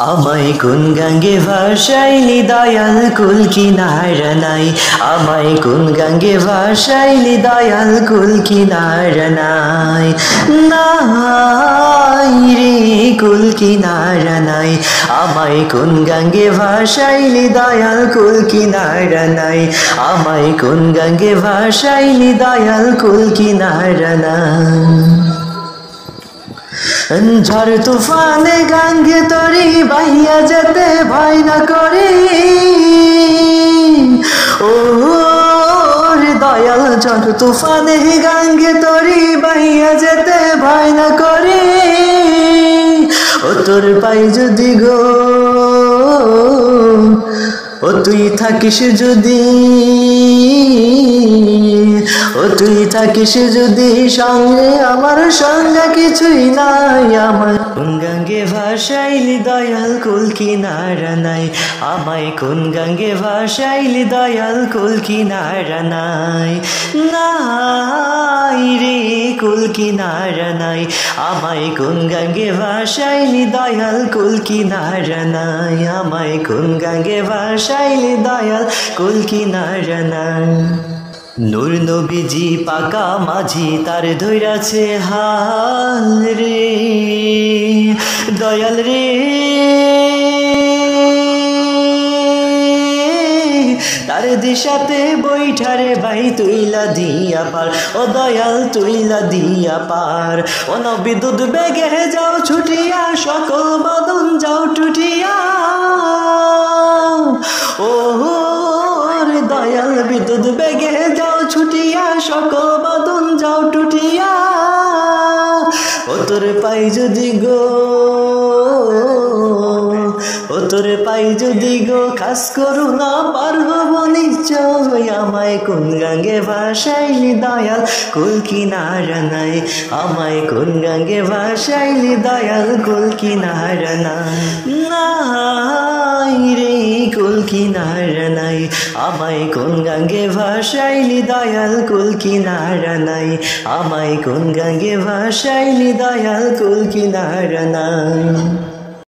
আমায় কোন গঙ্গে ভাসাইলি দয়াল কুল কিনারা নাই, আমায় কোন গঙ্গে ভাসাইলি দয়াল কুল কিনারা নাই, নাই রে কুল কিনারা নাই। আমায় কোন গঙ্গে ভাসাইলি দয়াল কুল কিনারা নাই, আমায় কোন গঙ্গে ভাসাইলি দয়াল কুল কিনারা নাই। ঝড় তুফানে গঙ্গে তরি বাইয়া যেতে ভয় না করে, ও রে দয়াল ঝড় তুফানে গঙ্গে তরি বাইয়া যেতে ভয় না করে। ও তোর পাই যদি গো, ও তুই থাকিস যদি, ও তুই থাকিস যদি সঙ্গে, আমার সঙ্গে কিছুই নাই। আমার কোন গঙ্গে ভাসাইলি দয়াল কুল কিনারা নাই, আমায় কোন গঙ্গে ভাসাইলি দয়াল কুল কিনারা নাই, নাই রে কুল কিনারা নাই। আমায় কোন গঙ্গে ভাসাইলি দয়াল কুল কিনারা নাই, আমায় কোন গঙ্গে ভাসাইলি দয়াল কুল কিনারা নাই। নূর নবীজি পাকা মাঝি তার ধৈরাছে হাল রে দয়াল রে, তার দিশাতে বৈঠারে ভাই তুইলা দিয়া পার, ও দয়াল তুইলা দিয়া পার। ও নবী দুধ বেগে যাও ছুটিয়া, সকল বদন যাও টুটিয়া, ও দয়াল বিদ্যুৎ বেগে যাও ছুটিয়া, সকল বদন যাও টুটিয়া। ও তোর পাই যদি গো, ও তোর পাই যদি গো, খাস করু না পারব নিশ্চয়। আমায় কোন গঙ্গে ভাসাইলি দয়াল কুল কিনারা নাই, আমায় কোন গঙ্গে ভাসাইলি দয়াল কুল কিনারা নাই, নাই রে কুল কিনারা নাই। আমায় কোন গঙ্গে ভাসাইলি দয়াল কুল কিনারা নাই, আমায় কোন গঙ্গে ভাসাইলি দয়াল কুল কিনারা নাই।